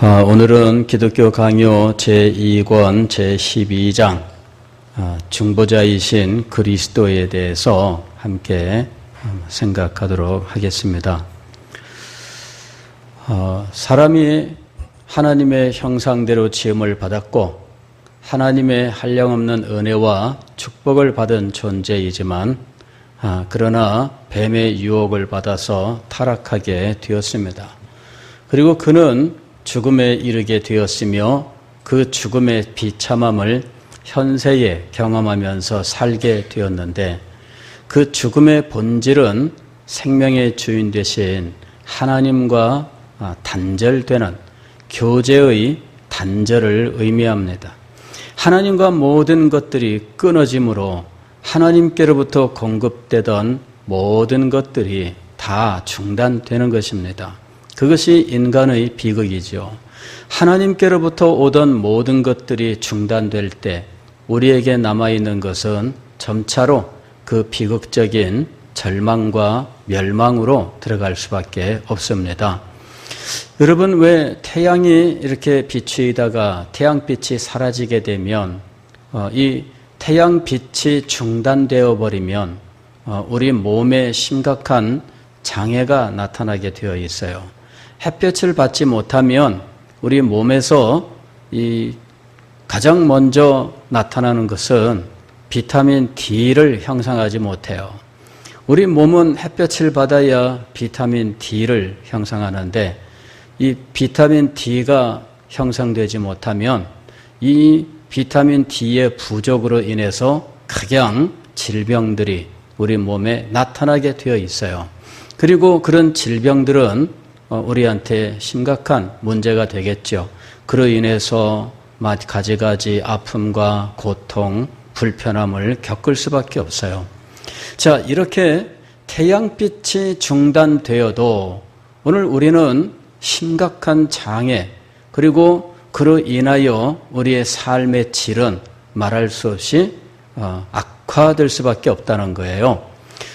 오늘은 기독교 강요 제2권 제12장 중보자이신 그리스도에 대해서 함께 생각하도록 하겠습니다. 사람이 하나님의 형상대로 지음을 받았고 하나님의 한량없는 은혜와 축복을 받은 존재이지만 그러나 뱀의 유혹을 받아서 타락하게 되었습니다. 그리고 그는 죽음에 이르게 되었으며 그 죽음의 비참함을 현세에 경험하면서 살게 되었는데 그 죽음의 본질은 생명의 주인 되신 하나님과 단절되는 교제의 단절을 의미합니다. 하나님과 모든 것들이 끊어짐으로 하나님께로부터 공급되던 모든 것들이 다 중단되는 것입니다. 그것이 인간의 비극이죠. 하나님께로부터 오던 모든 것들이 중단될 때 우리에게 남아있는 것은 점차로 그 비극적인 절망과 멸망으로 들어갈 수밖에 없습니다. 여러분, 왜 태양이 이렇게 비추이다가 태양빛이 사라지게 되면 이 태양빛이 중단되어 버리면 우리 몸에 심각한 장애가 나타나게 되어 있어요. 햇볕을 받지 못하면 우리 몸에서 가장 먼저 나타나는 것은 비타민 D를 형성하지 못해요. 우리 몸은 햇볕을 받아야 비타민 D를 형성하는데 이 비타민 D가 형성되지 못하면 이 비타민 D의 부족으로 인해서 각양 질병들이 우리 몸에 나타나게 되어 있어요. 그리고 그런 질병들은 우리한테 심각한 문제가 되겠죠. 그로 인해서 가지가지 아픔과 고통, 불편함을 겪을 수밖에 없어요. 자, 이렇게 태양빛이 중단되어도 오늘 우리는 심각한 장애, 그리고 그로 인하여 우리의 삶의 질은 말할 수 없이 악화될 수밖에 없다는 거예요.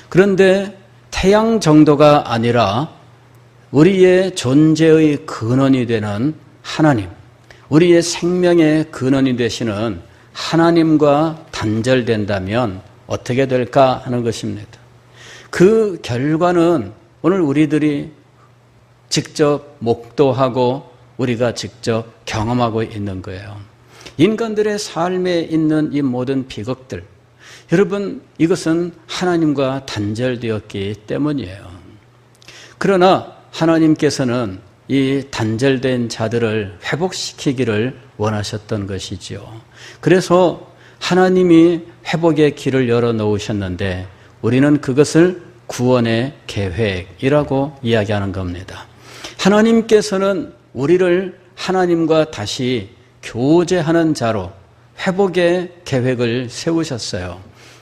그런데 태양 정도가 아니라 우리의 존재의 근원이 되는 하나님, 우리의 생명의 근원이 되시는 하나님과 단절된다면 어떻게 될까 하는 것입니다. 그 결과는 오늘 우리들이 직접 목도하고 우리가 직접 경험하고 있는 거예요. 인간들의 삶에 있는 이 모든 비극들, 여러분, 이것은 하나님과 단절되었기 때문이에요. 그러나 하나님께서는 이 단절된 자들을 회복시키기를 원하셨던 것이지요. 그래서 하나님이 회복의 길을 열어놓으셨는데 우리는 그것을 구원의 계획이라고 이야기하는 겁니다. 하나님께서는 우리를 하나님과 다시 교제하는 자로 회복의 계획을 세우셨어요.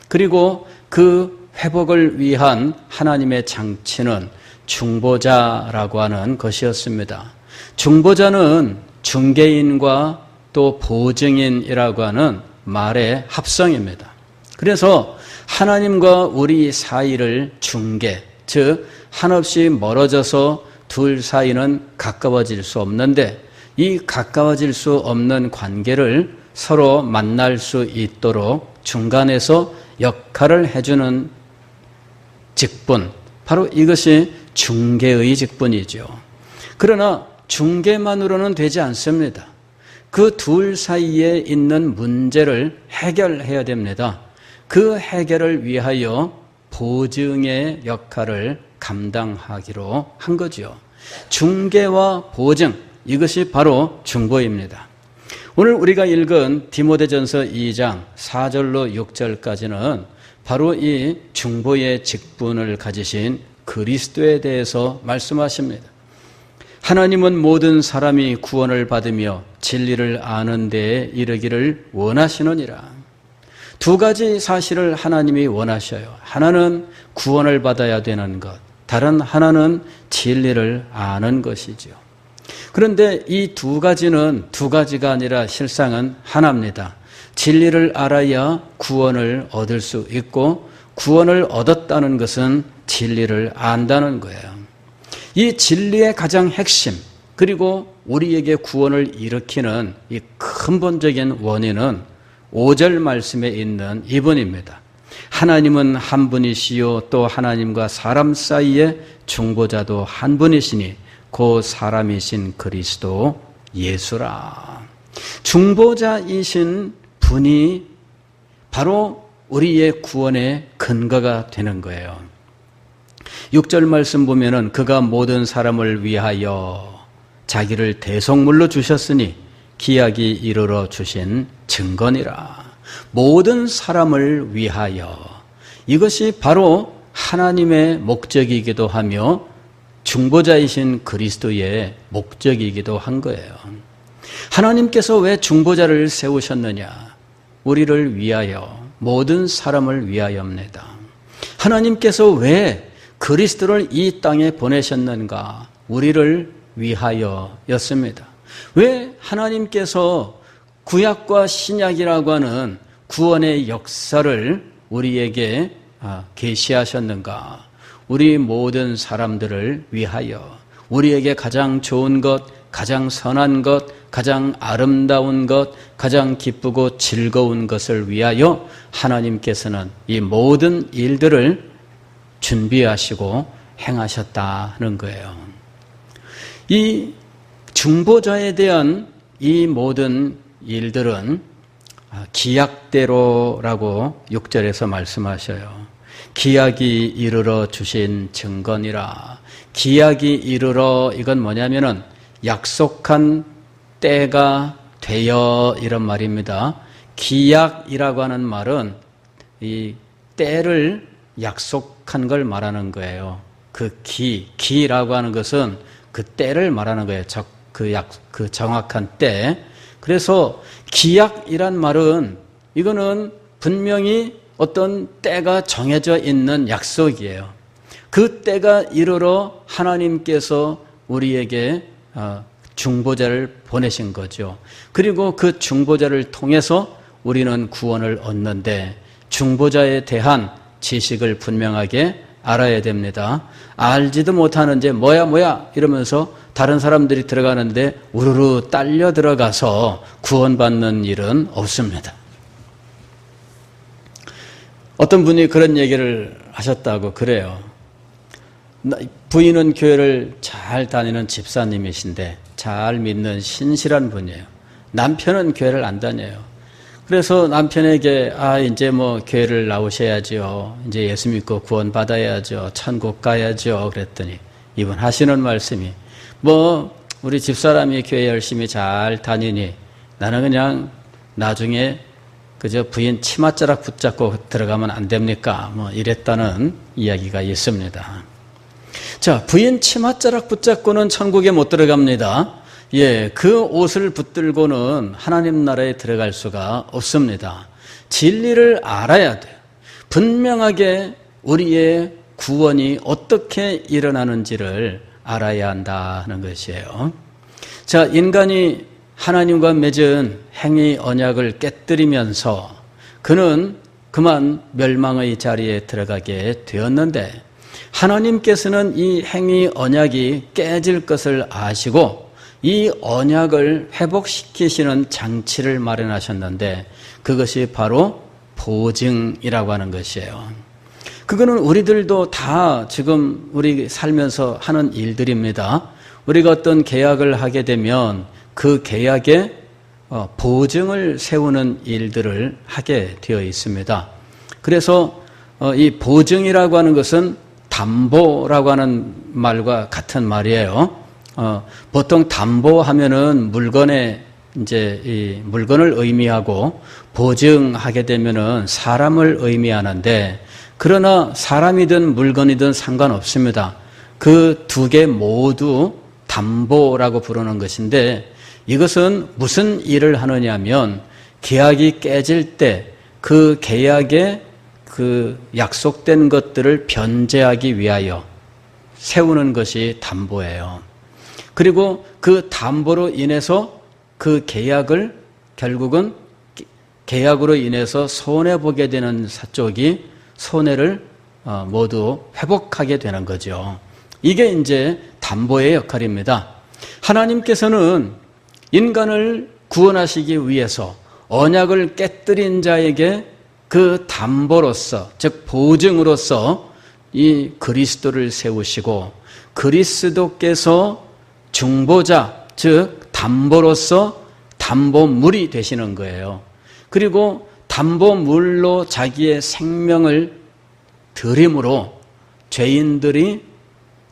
그리고 그 회복을 위한 하나님의 장치는 중보자라고 하는 것이었습니다. 중보자는 중개인과 또 보증인이라고 하는 말의 합성입니다. 그래서 하나님과 우리 사이를 중개, 즉 한없이 멀어져서 둘 사이는 가까워질 수 없는데 이 가까워질 수 없는 관계를 서로 만날 수 있도록 중간에서 역할을 해주는 직분, 바로 이것이 중개의 직분이죠. 그러나 중개만으로는 되지 않습니다. 그 둘 사이에 있는 문제를 해결해야 됩니다. 그 해결을 위하여 보증의 역할을 감당하기로 한 거죠. 중개와 보증, 이것이 바로 중보입니다. 오늘 우리가 읽은 디모데전서 2장 4절로 6절까지는 바로 이 중보의 직분을 가지신 그리스도에 대해서 말씀하십니다. 하나님은 모든 사람이 구원을 받으며 진리를 아는 데에 이르기를 원하시느니라. 두 가지 사실을 하나님이 원하셔요. 하나는 구원을 받아야 되는 것, 다른 하나는 진리를 아는 것이죠. 그런데 이 두 가지는 두 가지가 아니라 실상은 하나입니다. 진리를 알아야 구원을 얻을 수 있고 구원을 얻었다는 것은 진리를 안다는 거예요. 이 진리의 가장 핵심, 그리고 우리에게 구원을 일으키는 이 근본적인 원인은 5절 말씀에 있는 이분입니다. 하나님은 한 분이시요 또 하나님과 사람 사이에 중보자도 한 분이시니 그 사람이신 그리스도 예수라. 중보자이신 분이 바로 우리의 구원의 근거가 되는 거예요. 6절 말씀 보면은 그가 모든 사람을 위하여 자기를 대속물로 주셨으니 기약이 이르러 주신 증거니라. 모든 사람을 위하여, 이것이 바로 하나님의 목적이기도 하며 중보자이신 그리스도의 목적이기도 한 거예요. 하나님께서 왜 중보자를 세우셨느냐? 우리를 위하여, 모든 사람을 위하여입니다. 하나님께서 왜 그리스도를 이 땅에 보내셨는가? 우리를 위하여였습니다. 왜 하나님께서 구약과 신약이라고 하는 구원의 역사를 우리에게 계시하셨는가? 우리 모든 사람들을 위하여, 우리에게 가장 좋은 것, 가장 선한 것, 가장 아름다운 것, 가장 기쁘고 즐거운 것을 위하여 하나님께서는 이 모든 일들을 준비하시고 행하셨다는 거예요. 이 중보자에 대한 이 모든 일들은 기약대로라고 6절에서 말씀하셔요. 기약이 이르러 주신 증거니라. 기약이 이르러, 이건 뭐냐면은 약속한 때가 되어, 이런 말입니다. 기약이라고 하는 말은 이 때를 약속한 걸 말하는 거예요. 그 기라고 하는 것은 그 때를 말하는 거예요. 그 정확한 때. 그래서 기약이란 말은 이거는 분명히 어떤 때가 정해져 있는 약속이에요. 그 때가 이르러 하나님께서 우리에게 중보자를 보내신 거죠. 그리고 그 중보자를 통해서 우리는 구원을 얻는데 중보자에 대한 지식을 분명하게 알아야 됩니다. 알지도 못하는데 뭐야 이러면서 다른 사람들이 들어가는데 우르르 딸려 들어가서 구원받는 일은 없습니다. 어떤 분이 그런 얘기를 하셨다고 그래요. 부인은 교회를 잘 다니는 집사님이신데 잘 믿는 신실한 분이에요. 남편은 교회를 안 다녀요. 그래서 남편에게 이제 뭐 교회를 나오셔야죠. 이제 예수 믿고 구원 받아야죠. 천국 가야죠. 그랬더니 이분 하시는 말씀이 우리 집사람이 교회 열심히 잘 다니니 나는 그냥 나중에 그저 부인 치맛자락 붙잡고 들어가면 안 됩니까? 이랬다는 이야기가 있습니다. 자, 부인 치맛자락 붙잡고는 천국에 못 들어갑니다. 그 옷을 붙들고는 하나님 나라에 들어갈 수가 없습니다. 진리를 알아야 돼요. 분명하게 우리의 구원이 어떻게 일어나는지를 알아야 한다는 것이에요. 자, 인간이 하나님과 맺은 행위 언약을 깨뜨리면서 그는 그만 멸망의 자리에 들어가게 되었는데 하나님께서는 이 행위 언약이 깨질 것을 아시고 이 언약을 회복시키시는 장치를 마련하셨는데 그것이 바로 보증이라고 하는 것이에요. 그거는 우리들도 다 지금 우리 살면서 하는 일들입니다. 우리가 어떤 계약을 하게 되면 그 계약에 보증을 세우는 일들을 하게 되어 있습니다. 그래서 이 보증이라고 하는 것은 담보라고 하는 말과 같은 말이에요. 보통 담보하면은 물건에 이제 이 물건을 의미하고 보증하게 되면은 사람을 의미하는데 그러나 사람이든 물건이든 상관없습니다. 그 두 개 모두 담보라고 부르는 것인데 이것은 무슨 일을 하느냐면 계약이 깨질 때 그 계약에 그 약속된 것들을 변제하기 위하여 세우는 것이 담보예요. 그리고 그 담보로 인해서 그 계약을 결국은 계약으로 인해서 손해보게 되는 쪽이 손해를 모두 회복하게 되는 거죠. 이게 이제 담보의 역할입니다. 하나님께서는 인간을 구원하시기 위해서 언약을 깨뜨린 자에게 그 담보로서, 즉 보증으로서 이 그리스도를 세우시고 그리스도께서 중보자, 즉 담보로서 담보물이 되시는 거예요. 그리고 담보물로 자기의 생명을 드림으로 죄인들이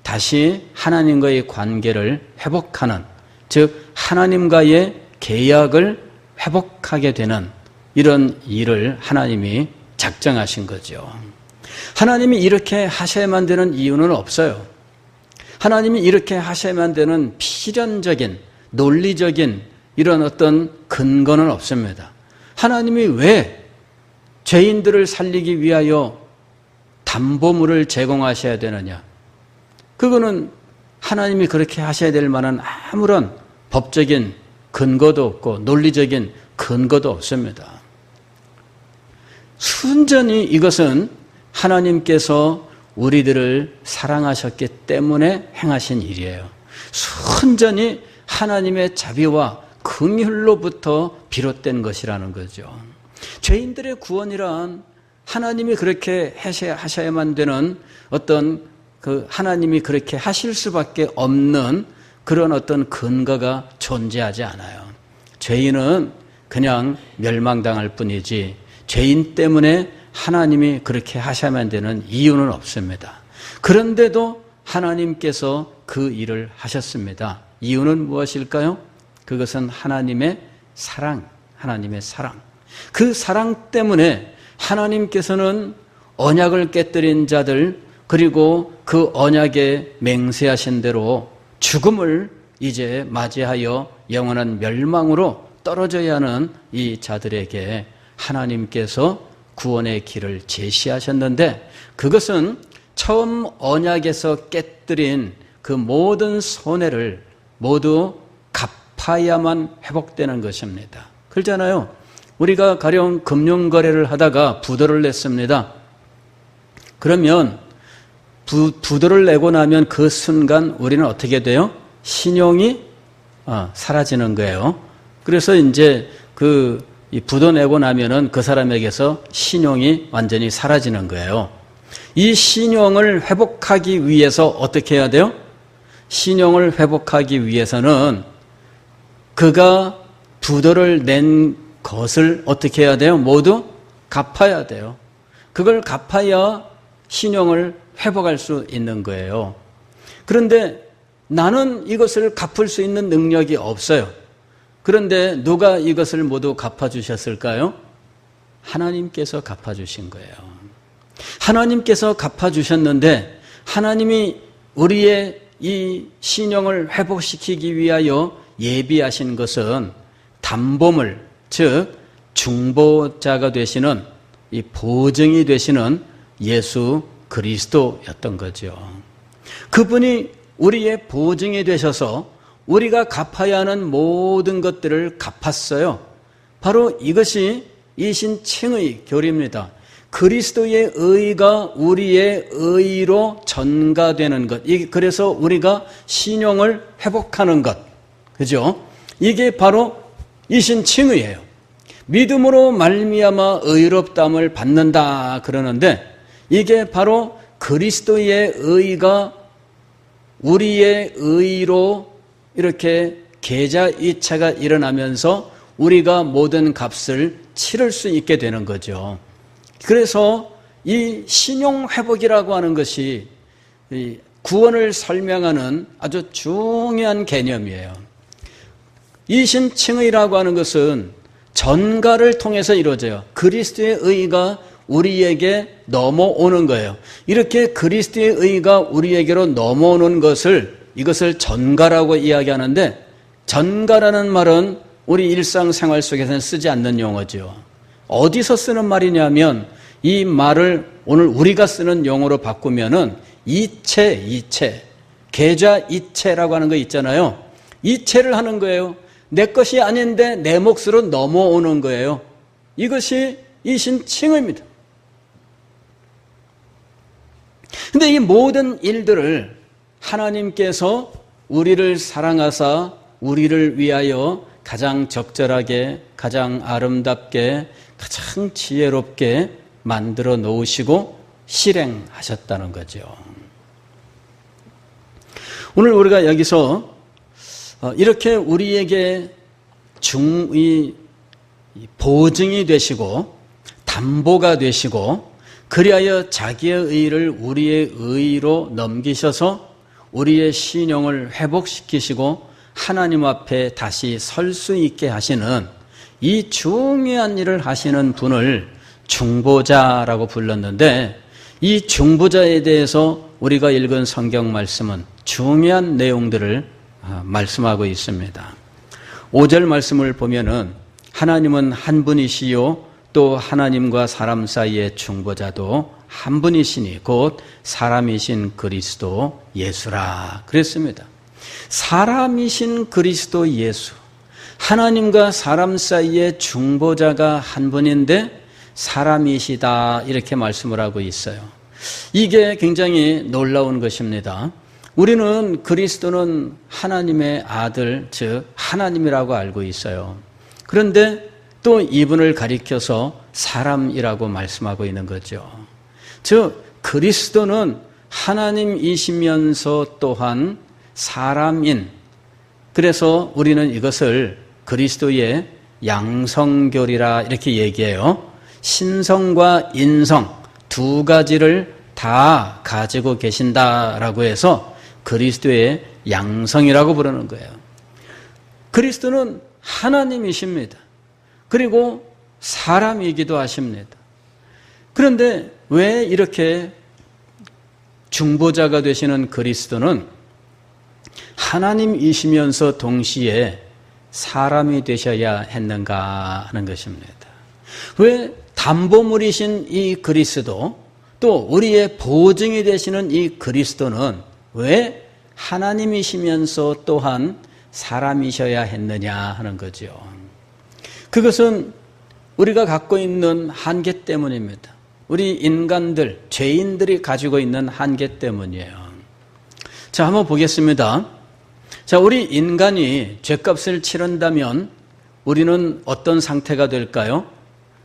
다시 하나님과의 관계를 회복하는, 즉 하나님과의 계약을 회복하게 되는 이런 일을 하나님이 작정하신 거죠. 하나님이 이렇게 하셔야만 되는 이유는 없어요. 하나님이 이렇게 하셔야만 되는 필연적인, 논리적인 이런 어떤 근거는 없습니다. 하나님이 왜 죄인들을 살리기 위하여 담보물을 제공하셔야 되느냐? 그거는 하나님이 그렇게 하셔야 될 만한 아무런 법적인 근거도 없고 논리적인 근거도 없습니다. 순전히 이것은 하나님께서 우리들을 사랑하셨기 때문에 행하신 일이에요. 순전히 하나님의 자비와 긍휼로부터 비롯된 것이라는 거죠. 죄인들의 구원이란 하나님이 그렇게 하셔야만 되는 어떤 그 하나님이 그렇게 하실 수밖에 없는 그런 어떤 근거가 존재하지 않아요. 죄인은 그냥 멸망당할 뿐이지 죄인 때문에 하나님이 그렇게 하셔야만 되는 이유는 없습니다. 그런데도 하나님께서 그 일을 하셨습니다. 이유는 무엇일까요? 그것은 하나님의 사랑, 하나님의 사랑. 그 사랑 때문에 하나님께서는 언약을 깨뜨린 자들, 그리고 그 언약에 맹세하신 대로 죽음을 이제 맞이하여 영원한 멸망으로 떨어져야 하는 이 자들에게 하나님께서 구원의 길을 제시하셨는데, 그것은 처음 언약에서 깨뜨린 그 모든 손해를 모두 갚아야만 회복되는 것입니다. 그렇잖아요. 우리가 가령 금융거래를 하다가 부도를 냈습니다. 그러면 부도를 내고 나면 그 순간 우리는 어떻게 돼요? 신용이 사라지는 거예요. 그래서 이제 이 부도 내고 나면은 그 사람에게서 신용이 완전히 사라지는 거예요. 이 신용을 회복하기 위해서 어떻게 해야 돼요? 신용을 회복하기 위해서는 그가 부도를 낸 것을 어떻게 해야 돼요? 모두 갚아야 돼요. 그걸 갚아야 신용을 회복할 수 있는 거예요. 그런데 나는 이것을 갚을 수 있는 능력이 없어요. 그런데 누가 이것을 모두 갚아주셨을까요? 하나님께서 갚아주신 거예요. 하나님께서 갚아주셨는데 하나님이 우리의 이 신용을 회복시키기 위하여 예비하신 것은 담보물, 즉 중보자가 되시는 이 보증이 되시는 예수 그리스도였던 거죠. 그분이 우리의 보증이 되셔서 우리가 갚아야 하는 모든 것들을 갚았어요. 바로 이것이 이신칭의 교리입니다. 그리스도의 의가 우리의 의로 전가되는 것. 그래서 우리가 신용을 회복하는 것. 그죠? 이게 바로 이신칭의예요. 믿음으로 말미암아 의롭다함을 받는다 그러는데, 이게 바로 그리스도의 의가 우리의 의로 이렇게 계좌이체가 일어나면서 우리가 모든 값을 치를 수 있게 되는 거죠. 그래서 이 신용회복이라고 하는 것이 구원을 설명하는 아주 중요한 개념이에요. 이신칭의라고 하는 것은 전가를 통해서 이루어져요. 그리스도의 의가 우리에게 넘어오는 거예요. 이렇게 그리스도의 의가 우리에게로 넘어오는 이것을 전가라고 이야기하는데, 전가라는 말은 우리 일상생활 속에서는 쓰지 않는 용어죠. 어디서 쓰는 말이냐면 이 말을 오늘 우리가 쓰는 용어로 바꾸면은 이체, 계좌 이체라고 하는 거 있잖아요. 이체를 하는 거예요. 내 것이 아닌데 내 몫으로 넘어오는 거예요. 이것이 이신칭의입니다. 근데 이 모든 일들을 하나님께서 우리를 사랑하사 우리를 위하여 가장 적절하게, 가장 아름답게, 가장 지혜롭게 만들어 놓으시고 실행하셨다는 거죠. 오늘 우리가 여기서 이렇게 우리에게 보증이 되시고 담보가 되시고 그리하여 자기의 의를 우리의 의로 넘기셔서 우리의 신용을 회복시키시고 하나님 앞에 다시 설 수 있게 하시는 이 중요한 일을 하시는 분을 중보자라고 불렀는데, 이 중보자에 대해서 우리가 읽은 성경 말씀은 중요한 내용들을 말씀하고 있습니다. 5절 말씀을 보면은 하나님은 한 분이시요 또 하나님과 사람 사이의 중보자도 한 분이시니 곧 사람이신 그리스도 예수라 그랬습니다. 사람이신 그리스도 예수, 하나님과 사람 사이의 중보자가 한 분인데 사람이시다 이렇게 말씀을 하고 있어요. 이게 굉장히 놀라운 것입니다. 우리는 그리스도는 하나님의 아들, 즉 하나님이라고 알고 있어요. 그런데 또 이분을 가리켜서 사람이라고 말씀하고 있는 거죠. 즉 그리스도는 하나님이시면서 또한 사람인, 그래서 우리는 이것을 그리스도의 양성결이라 이렇게 얘기해요. 신성과 인성 두 가지를 다 가지고 계신다라고 해서 그리스도의 양성이라고 부르는 거예요. 그리스도는 하나님이십니다. 그리고 사람이기도 하십니다. 그런데 왜 이렇게 중보자가 되시는 그리스도는 하나님이시면서 동시에 사람이 되셔야 했는가 하는 것입니다. 왜 담보물이신 이 그리스도, 또 우리의 보증이 되시는 이 그리스도는 왜 하나님이시면서 또한 사람이셔야 했느냐 하는 거죠. 그것은 우리가 갖고 있는 한계 때문입니다. 우리 인간들, 죄인들이 가지고 있는 한계 때문이에요. 자, 한번 보겠습니다. 자, 우리 인간이 죄값을 치른다면 우리는 어떤 상태가 될까요?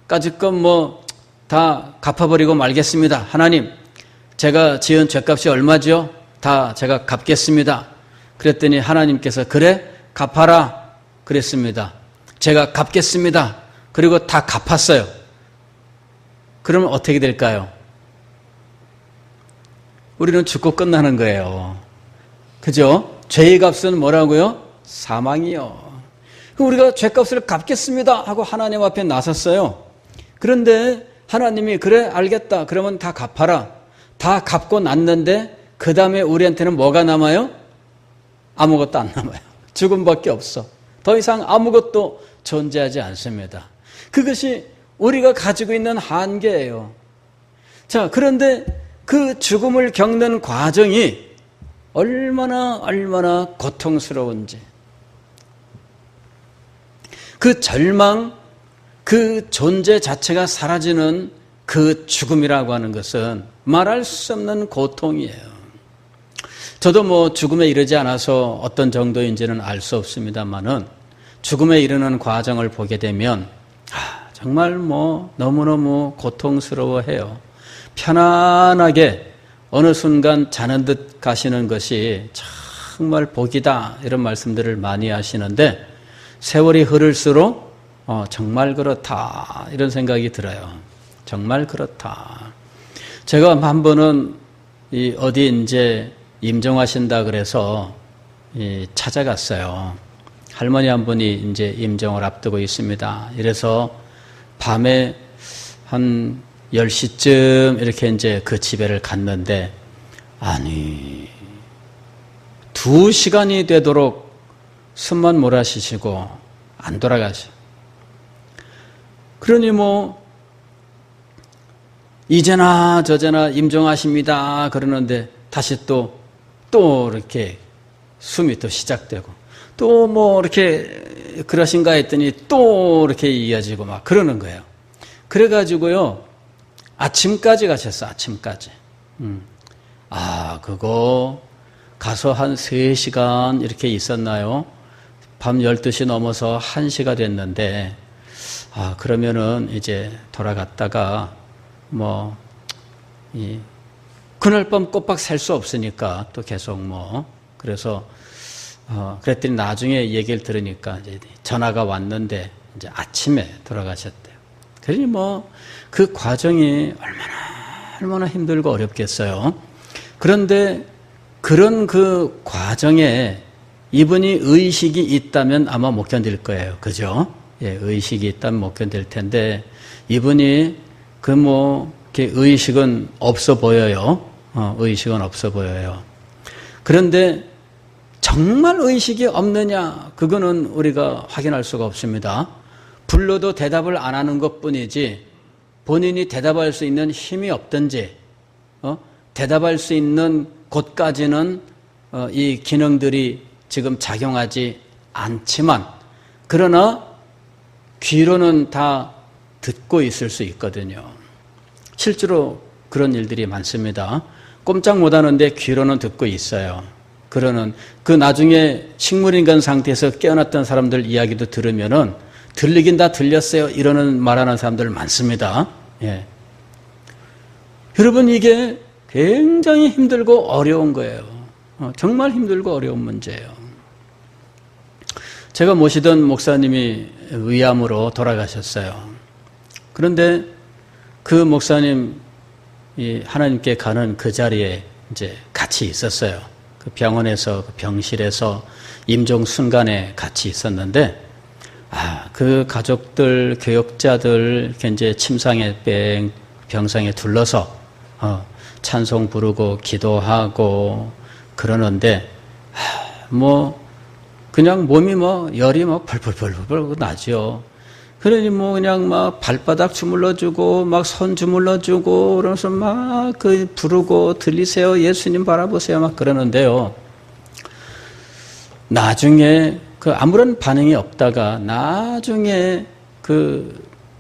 까짓것 다 갚아버리고 말겠습니다. 하나님, 제가 지은 죄값이 얼마죠? 다 제가 갚겠습니다. 그랬더니 하나님께서 그래? 갚아라. 그랬습니다. 제가 갚겠습니다. 그리고 다 갚았어요. 그러면 어떻게 될까요? 우리는 죽고 끝나는 거예요. 그죠? 죄의 값은 뭐라고요? 사망이요. 우리가 죄값을 갚겠습니다 하고 하나님 앞에 나섰어요. 그런데 하나님이 그래 알겠다 그러면 다 갚아라. 다 갚고 났는데 그 다음에 우리한테는 뭐가 남아요? 아무것도 안 남아요. 죽음밖에 없어. 더 이상 아무것도 존재하지 않습니다. 그것이 우리가 가지고 있는 한계예요. 자, 그런데 그 죽음을 겪는 과정이 얼마나 고통스러운지, 그 절망, 그 존재 자체가 사라지는 그 죽음이라고 하는 것은 말할 수 없는 고통이에요. 저도 죽음에 이르지 않아서 어떤 정도인지는 알 수 없습니다만은 죽음에 이르는 과정을 보게 되면 정말 너무너무 고통스러워해요. 편안하게 어느 순간 자는 듯 가시는 것이 정말 복이다 이런 말씀들을 많이 하시는데 세월이 흐를수록 정말 그렇다 이런 생각이 들어요. 정말 그렇다. 제가 한 번은 어디 이제 임종하신다 그래서 찾아갔어요. 할머니 한 분이 이제 임종을 앞두고 있습니다. 이래서 밤에 한 10시쯤 이렇게 이제 그 집에를 갔는데, 아니, 2시간이 되도록 숨만 몰아쉬시고 안 돌아가셔. 그러니 이제나 저제나 임종하십니다 그러는데 다시 또 이렇게 숨이 또 시작되고 또 이렇게 그러신가 했더니 또 이렇게 이어지고 막 그러는 거예요. 그래가지고요, 아침까지 가셨어, 아침까지. 그거 가서 한 3시간 이렇게 있었나요? 밤 12시 넘어서 1시가 됐는데, 그러면은 이제 돌아갔다가, 그날 밤 꼬박 살 수 없으니까 또 계속 그래서, 그랬더니 나중에 얘기를 들으니까 이제 전화가 왔는데, 이제 아침에 돌아가셨대요. 그러니 그 과정이 얼마나 힘들고 어렵겠어요. 그런데 그런 그 과정에 이분이 의식이 있다면 아마 못 견딜 거예요. 그죠? 예, 의식이 있다면 못 견딜 텐데, 이분이 이렇게 의식은 없어 보여요. 의식은 없어 보여요. 그런데 정말 의식이 없느냐? 그거는 우리가 확인할 수가 없습니다. 불러도 대답을 안 하는 것 뿐이지, 본인이 대답할 수 있는 힘이 없든지, 대답할 수 있는 곳까지는 이 기능들이 지금 작용하지 않지만, 그러나 귀로는 다 듣고 있을 수 있거든요. 실제로 그런 일들이 많습니다. 꼼짝 못하는데 귀로는 듣고 있어요. 그러는 그 나중에 식물인간 상태에서 깨어났던 사람들 이야기도 들으면은 들리긴 다 들렸어요 이러는 말하는 사람들 많습니다. 예. 여러분, 이게 굉장히 힘들고 어려운 거예요. 정말 힘들고 어려운 문제예요. 제가 모시던 목사님이 위암으로 돌아가셨어요. 그런데 그 목사님 하나님께 가는 그 자리에 이제 같이 있었어요. 그 병원에서, 그 병실에서 임종 순간에 같이 있었는데, 그 가족들, 교역자들, 이제 침상에 병상에 둘러서 찬송 부르고 기도하고 그러는데, 그냥 몸이 열이 펄펄펄펄 나죠. 그러니 그냥 발바닥 주물러주고, 손 주물러주고, 그러면서 부르고, 들리세요? 예수님 바라보세요? 그러는데요. 나중에 아무런 반응이 없다가, 나중에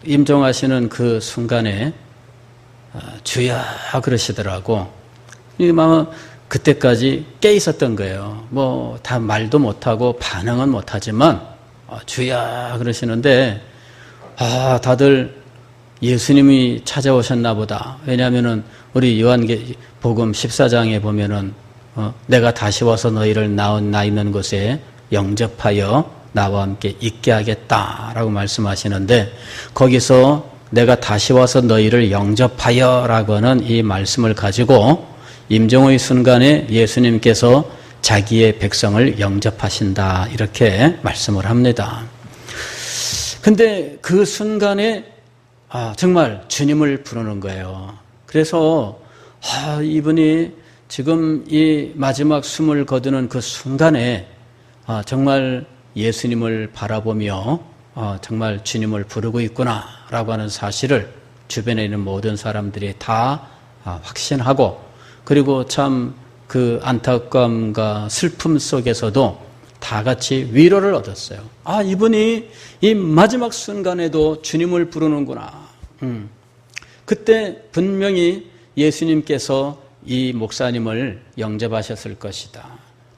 임종하시는 그 순간에, 주여 그러시더라고. 그때까지 깨 있었던 거예요. 다 말도 못하고 반응은 못하지만, 주여 그러시는데, 다들 예수님이 찾아오셨나 보다. 왜냐하면은 우리 요한복음 14장에 보면은 내가 다시 와서 너희를 나 있는 곳에 영접하여 나와 함께 있게 하겠다라고 말씀하시는데, 거기서 내가 다시 와서 너희를 영접하여라고 하는 이 말씀을 가지고 임종의 순간에 예수님께서 자기의 백성을 영접하신다 이렇게 말씀을 합니다. 근데 그 순간에 정말 주님을 부르는 거예요. 그래서 이분이 지금 이 마지막 숨을 거두는 그 순간에 정말 예수님을 바라보며 정말 주님을 부르고 있구나라고 하는 사실을 주변에 있는 모든 사람들이 다 확신하고, 그리고 참 그 안타까움과 슬픔 속에서도 다 같이 위로를 얻었어요. 이분이 이 마지막 순간에도 주님을 부르는구나. 그때 분명히 예수님께서 이 목사님을 영접하셨을 것이다.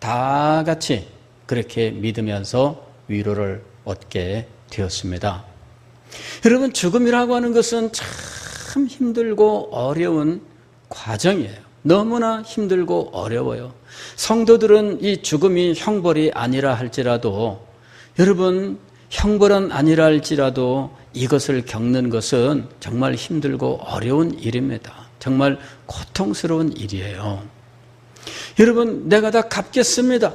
다 같이 그렇게 믿으면서 위로를 얻게 되었습니다. 여러분, 죽음이라고 하는 것은 참 힘들고 어려운 과정이에요. 너무나 힘들고 어려워요. 성도들은 이 죽음이 형벌이 아니라 할지라도, 여러분, 형벌은 아니라 할지라도 이것을 겪는 것은 정말 힘들고 어려운 일입니다. 정말 고통스러운 일이에요. 여러분, 내가 다 갚겠습니다.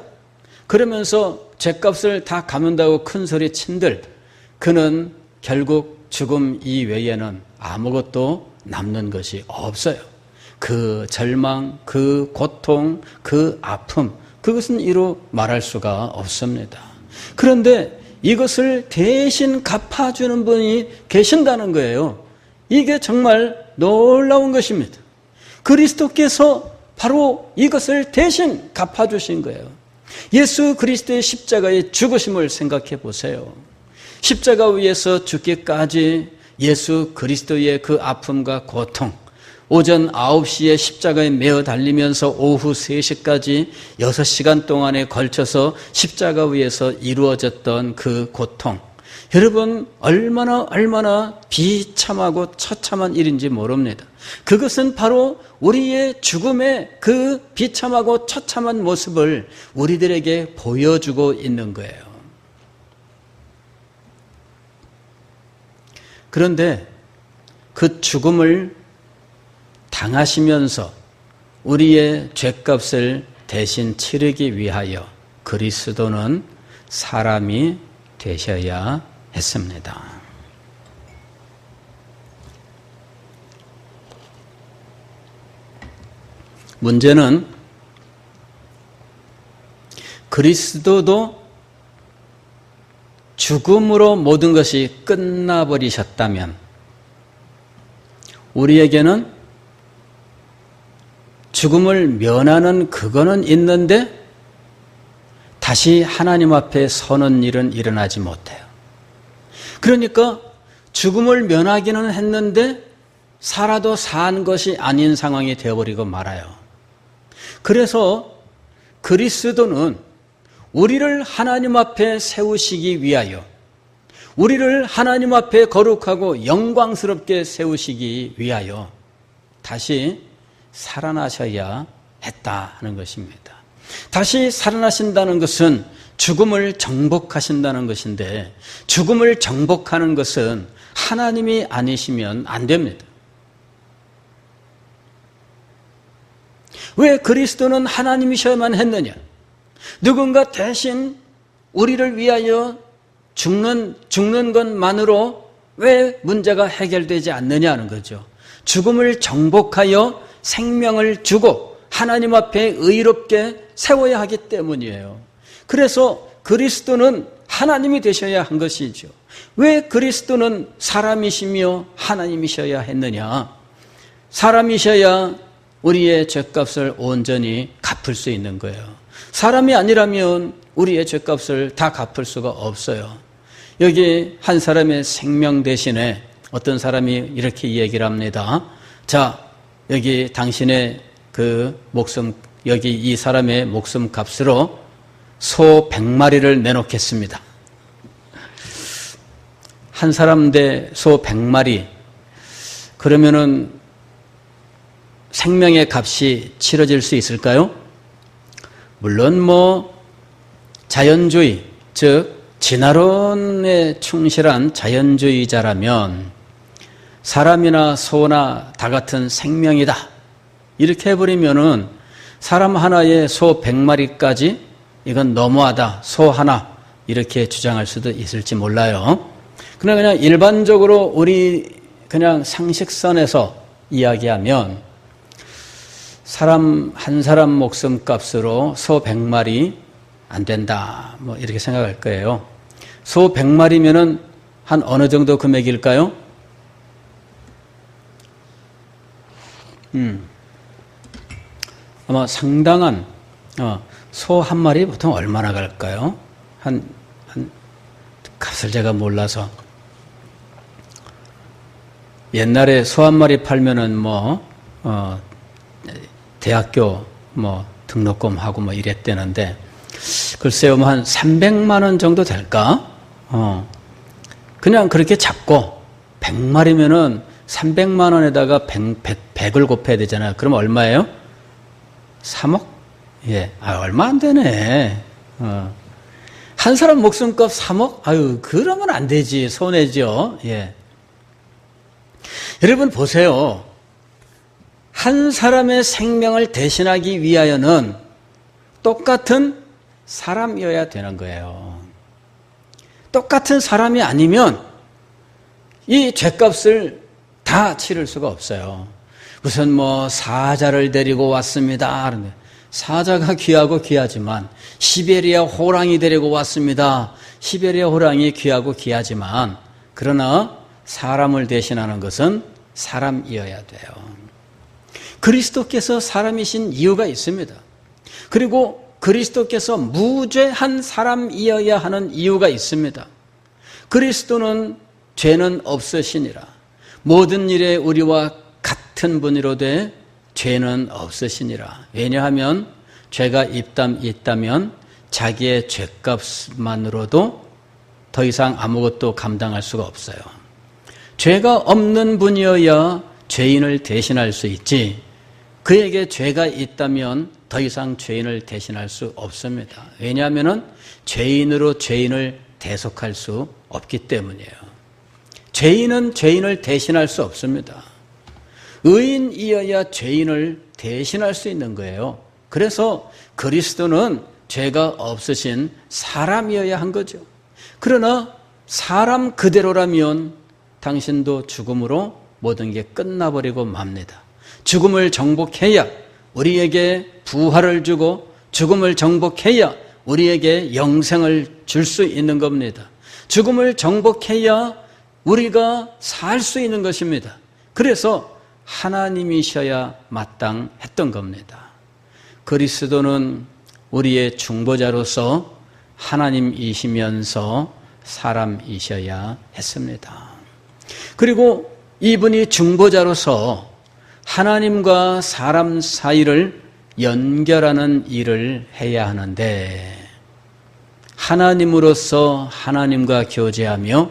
그러면서 죗값을 다 갚는다고 큰 소리 친들, 그는 결국 죽음 이외에는 아무것도 남는 것이 없어요. 그 절망, 그 고통, 그 아픔, 그것은 이루 말할 수가 없습니다. 그런데 이것을 대신 갚아주는 분이 계신다는 거예요. 이게 정말 놀라운 것입니다. 그리스도께서 바로 이것을 대신 갚아주신 거예요. 예수 그리스도의 십자가의 죽으심을 생각해 보세요. 십자가 위에서 죽기까지 예수 그리스도의 그 아픔과 고통, 오전 9시에 십자가에 매어 달리면서 오후 3시까지 6시간 동안에 걸쳐서 십자가 위에서 이루어졌던 그 고통. 여러분 얼마나 비참하고 처참한 일인지 모릅니다. 그것은 바로 우리의 죽음의 그 비참하고 처참한 모습을 우리들에게 보여주고 있는 거예요. 그런데 그 죽음을 당하시면서 우리의 죄값을 대신 치르기 위하여 그리스도는 사람이 되셔야 했습니다. 문제는 그리스도도 죽음으로 모든 것이 끝나버리셨다면 우리에게는 죽음을 면하는 그거는 있는데 다시 하나님 앞에 서는 일은 일어나지 못해요. 그러니까 죽음을 면하기는 했는데 살아도 산 것이 아닌 상황이 되어버리고 말아요. 그래서 그리스도는 우리를 하나님 앞에 세우시기 위하여 우리를 하나님 앞에 거룩하고 영광스럽게 세우시기 위하여 다시 살아나셔야 했다 하는 것입니다. 다시 살아나신다는 것은 죽음을 정복하신다는 것인데 죽음을 정복하는 것은 하나님이 아니시면 안 됩니다. 왜 그리스도는 하나님이셔야만 했느냐? 누군가 대신 우리를 위하여 죽는 것만으로 왜 문제가 해결되지 않느냐는 거죠. 죽음을 정복하여 생명을 주고 하나님 앞에 의롭게 세워야 하기 때문이에요. 그래서 그리스도는 하나님이 되셔야 한 것이죠. 왜 그리스도는 사람이시며 하나님이셔야 했느냐? 사람이셔야 우리의 죄값을 온전히 갚을 수 있는 거예요. 사람이 아니라면 우리의 죄값을 다 갚을 수가 없어요. 여기 한 사람의 생명 대신에 어떤 사람이 이렇게 얘기를 합니다. 자, 여기 당신의 그 목숨, 여기 이 사람의 목숨 값으로 소 100마리를 내놓겠습니다. 한 사람 대 소 100마리. 그러면은 생명의 값이 치러질 수 있을까요? 물론 자연주의, 즉 진화론에 충실한 자연주의자라면 사람이나 소나 다 같은 생명이다 이렇게 해버리면은 사람 하나에 소 100마리까지 이건 너무하다, 소 하나 이렇게 주장할 수도 있을지 몰라요. 그냥 일반적으로 우리 그냥 상식선에서 이야기하면 사람 한 사람 목숨값으로 소 100마리 안 된다 이렇게 생각할 거예요. 소 100마리면은 한 어느 정도 금액일까요? 아마 상당한 소 한 마리 보통 얼마나 갈까요? 한 값을 제가 몰라서 옛날에 소 한 마리 팔면은 대학교 등록금하고 이랬대는데 글쎄요 한 300만 원 정도 될까? 그냥 그렇게 잡고 100마리면은 300만 원에다가 100을 곱해야 되잖아요. 그럼 얼마예요? 3억? 예. 얼마 안 되네. 한 사람 목숨값 3억? 그러면 안 되지. 손해죠. 예. 여러분 보세요. 한 사람의 생명을 대신하기 위하여는 똑같은 사람이어야 되는 거예요. 똑같은 사람이 아니면 이 죄값을 다 치를 수가 없어요. 무슨 사자를 데리고 왔습니다. 사자가 귀하고 귀하지만 시베리아 호랑이 데리고 왔습니다. 시베리아 호랑이 귀하고 귀하지만 그러나 사람을 대신하는 것은 사람이어야 돼요. 그리스도께서 사람이신 이유가 있습니다. 그리고 그리스도께서 무죄한 사람이어야 하는 이유가 있습니다. 그리스도는 죄는 없으시니라. 모든 일에 우리와 같은 분이로되 죄는 없으시니라. 왜냐하면 죄가 있다면 자기의 죄값만으로도 더 이상 아무것도 감당할 수가 없어요. 죄가 없는 분이어야 죄인을 대신할 수 있지, 그에게 죄가 있다면 더 이상 죄인을 대신할 수 없습니다. 왜냐하면 죄인으로 죄인을 대속할 수 없기 때문이에요. 죄인은 죄인을 대신할 수 없습니다. 의인이어야 죄인을 대신할 수 있는 거예요. 그래서 그리스도는 죄가 없으신 사람이어야 한 거죠. 그러나 사람 그대로라면 당신도 죽음으로 모든 게 끝나버리고 맙니다. 죽음을 정복해야 우리에게 부활을 주고 죽음을 정복해야 우리에게 영생을 줄 수 있는 겁니다. 죽음을 정복해야 우리가 살 수 있는 것입니다. 그래서 하나님이셔야 마땅했던 겁니다. 그리스도는 우리의 중보자로서 하나님이시면서 사람이셔야 했습니다. 그리고 이분이 중보자로서 하나님과 사람 사이를 연결하는 일을 해야 하는데, 하나님으로서 하나님과 교제하며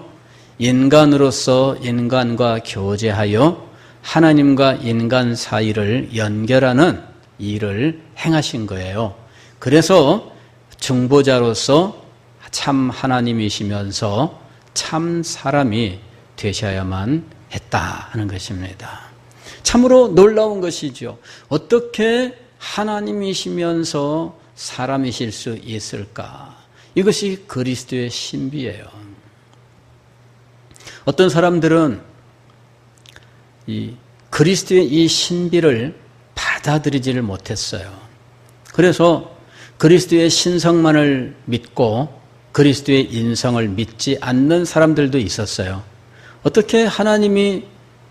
인간으로서 인간과 교제하여 하나님과 인간 사이를 연결하는 일을 행하신 거예요. 그래서 중보자로서 참 하나님이시면서 참 사람이 되셔야만 했다 하는 것입니다. 참으로 놀라운 것이죠. 어떻게 하나님이시면서 사람이실 수 있을까? 이것이 그리스도의 신비예요. 어떤 사람들은 그리스도의 이 신비를 받아들이지를 못했어요. 그래서 그리스도의 신성만을 믿고 그리스도의 인성을 믿지 않는 사람들도 있었어요. 어떻게 하나님이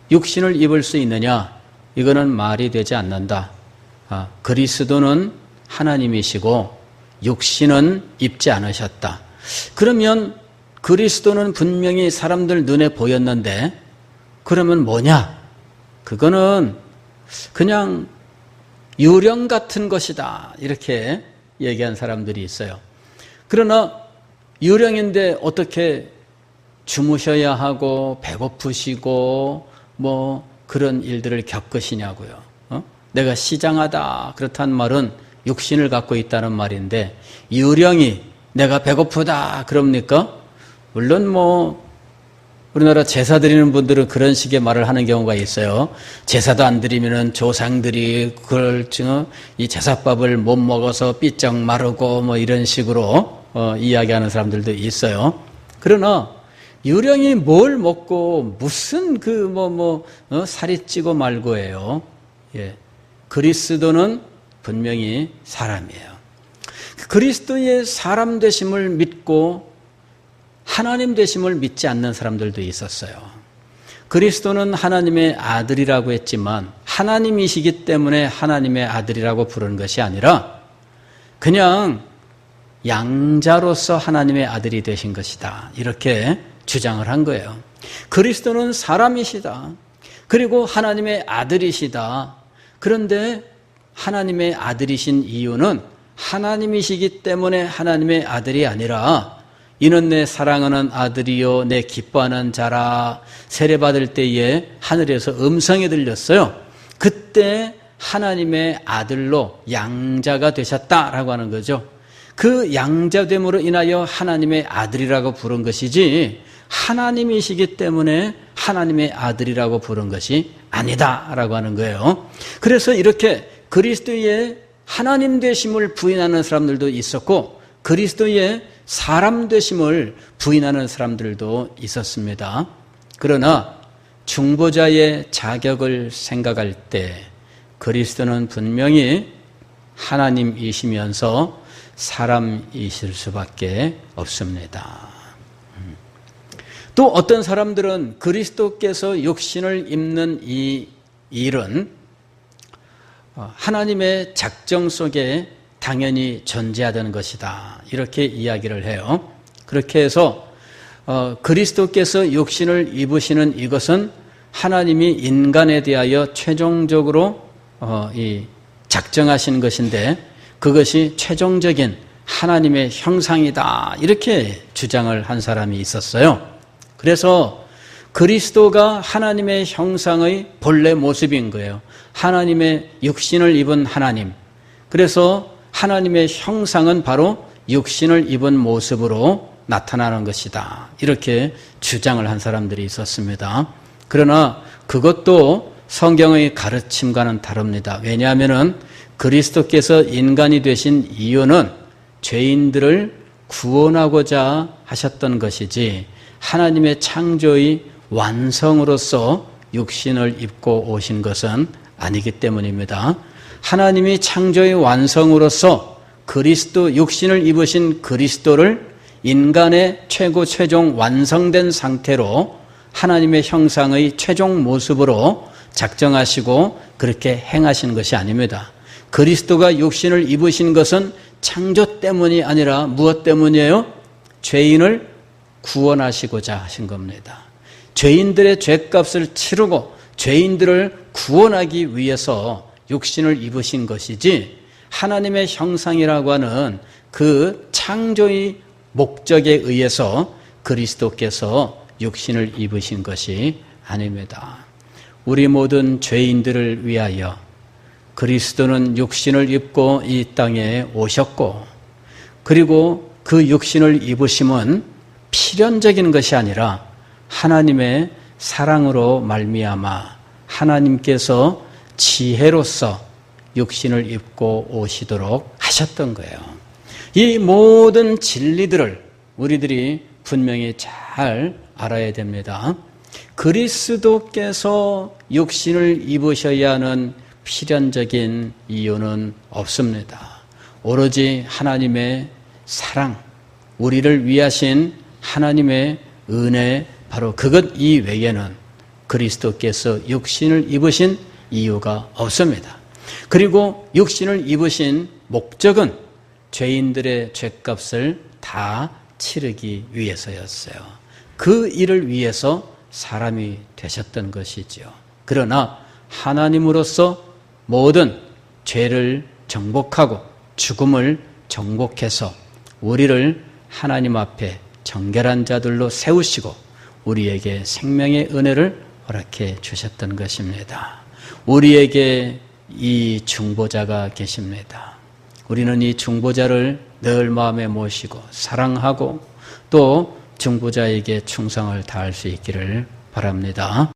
육신을 입을 수 있느냐? 이거는 말이 되지 않는다. 그리스도는 하나님이시고 육신은 입지 않으셨다. 그러면 그리스도는 분명히 사람들 눈에 보였는데 그러면 뭐냐? 그거는 그냥 유령 같은 것이다. 이렇게 얘기한 사람들이 있어요. 그러나 유령인데 어떻게 주무셔야 하고 배고프시고 뭐 그런 일들을 겪으시냐고요. 내가 시장하다 그렇다는 말은 육신을 갖고 있다는 말인데, 유령이 내가 배고프다 그럽니까? 물론 뭐 우리나라 제사 드리는 분들은 그런 식의 말을 하는 경우가 있어요. 제사도 안 드리면은 조상들이 그걸 이 제사밥을 못 먹어서 삐쩍 마르고 뭐 이런 식으로 이야기하는 사람들도 있어요. 그러나 유령이 뭘 먹고 무슨 살이 찌고 말고예요. 예. 그리스도는 분명히 사람이에요. 그리스도의 사람 되심을 믿고 하나님 되심을 믿지 않는 사람들도 있었어요. 그리스도는 하나님의 아들이라고 했지만 하나님이시기 때문에 하나님의 아들이라고 부르는 것이 아니라 그냥 양자로서 하나님의 아들이 되신 것이다. 이렇게 주장을 한 거예요. 그리스도는 사람이시다. 그리고 하나님의 아들이시다. 그런데 하나님의 아들이신 이유는 하나님이시기 때문에 하나님의 아들이 아니라 이는 내 사랑하는 아들이요 내 기뻐하는 자라. 세례받을 때에 하늘에서 음성이 들렸어요. 그때 하나님의 아들로 양자가 되셨다라고 하는 거죠. 그 양자됨으로 인하여 하나님의 아들이라고 부른 것이지 하나님이시기 때문에 하나님의 아들이라고 부른 것이 아니다라고 하는 거예요. 그래서 이렇게 그리스도의 하나님 되심을 부인하는 사람들도 있었고 그리스도의 사람 되심을 부인하는 사람들도 있었습니다. 그러나 중보자의 자격을 생각할 때 그리스도는 분명히 하나님이시면서 사람이실 수밖에 없습니다. 또 어떤 사람들은 그리스도께서 육신을 입는 이 일은 하나님의 작정 속에 당연히 존재하던 것이다. 이렇게 이야기를 해요. 그렇게 해서 그리스도께서 육신을 입으시는 이것은 하나님이 인간에 대하여 최종적으로 작정하신 것인데 그것이 최종적인 하나님의 형상이다. 이렇게 주장을 한 사람이 있었어요. 그래서 그리스도가 하나님의 형상의 본래 모습인 거예요. 하나님의 육신을 입은 하나님. 그래서 하나님의 형상은 바로 육신을 입은 모습으로 나타나는 것이다. 이렇게 주장을 한 사람들이 있었습니다. 그러나 그것도 성경의 가르침과는 다릅니다. 왜냐하면 그리스도께서 인간이 되신 이유는 죄인들을 구원하고자 하셨던 것이지 하나님의 창조의 완성으로서 육신을 입고 오신 것은 아니기 때문입니다. 하나님이 창조의 완성으로서 그리스도 육신을 입으신 그리스도를 인간의 최종 완성된 상태로 하나님의 형상의 최종 모습으로 작정하시고 그렇게 행하신 것이 아닙니다. 그리스도가 육신을 입으신 것은 창조 때문이 아니라 무엇 때문이에요? 죄인을 구원하시고자 하신 겁니다. 죄인들의 죄값을 치르고 죄인들을 구원하기 위해서 육신을 입으신 것이지 하나님의 형상이라고 하는 그 창조의 목적에 의해서 그리스도께서 육신을 입으신 것이 아닙니다. 우리 모든 죄인들을 위하여 그리스도는 육신을 입고 이 땅에 오셨고 그리고 그 육신을 입으심은 필연적인 것이 아니라 하나님의 사랑으로 말미암아 하나님께서 지혜로서 육신을 입고 오시도록 하셨던 거예요. 이 모든 진리들을 우리들이 분명히 잘 알아야 됩니다. 그리스도께서 육신을 입으셔야 하는 필연적인 이유는 없습니다. 오로지 하나님의 사랑, 우리를 위하신 하나님의 은혜, 바로 그것 이외에는 그리스도께서 육신을 입으신 이유가 없습니다. 그리고 육신을 입으신 목적은 죄인들의 죄값을 다 치르기 위해서였어요. 그 일을 위해서 사람이 되셨던 것이지요. 그러나 하나님으로서 모든 죄를 정복하고 죽음을 정복해서 우리를 하나님 앞에 정결한 자들로 세우시고 우리에게 생명의 은혜를 허락해 주셨던 것입니다. 우리에게 이 중보자가 계십니다. 우리는 이 중보자를 늘 마음에 모시고 사랑하고 또 중보자에게 충성을 다할 수 있기를 바랍니다.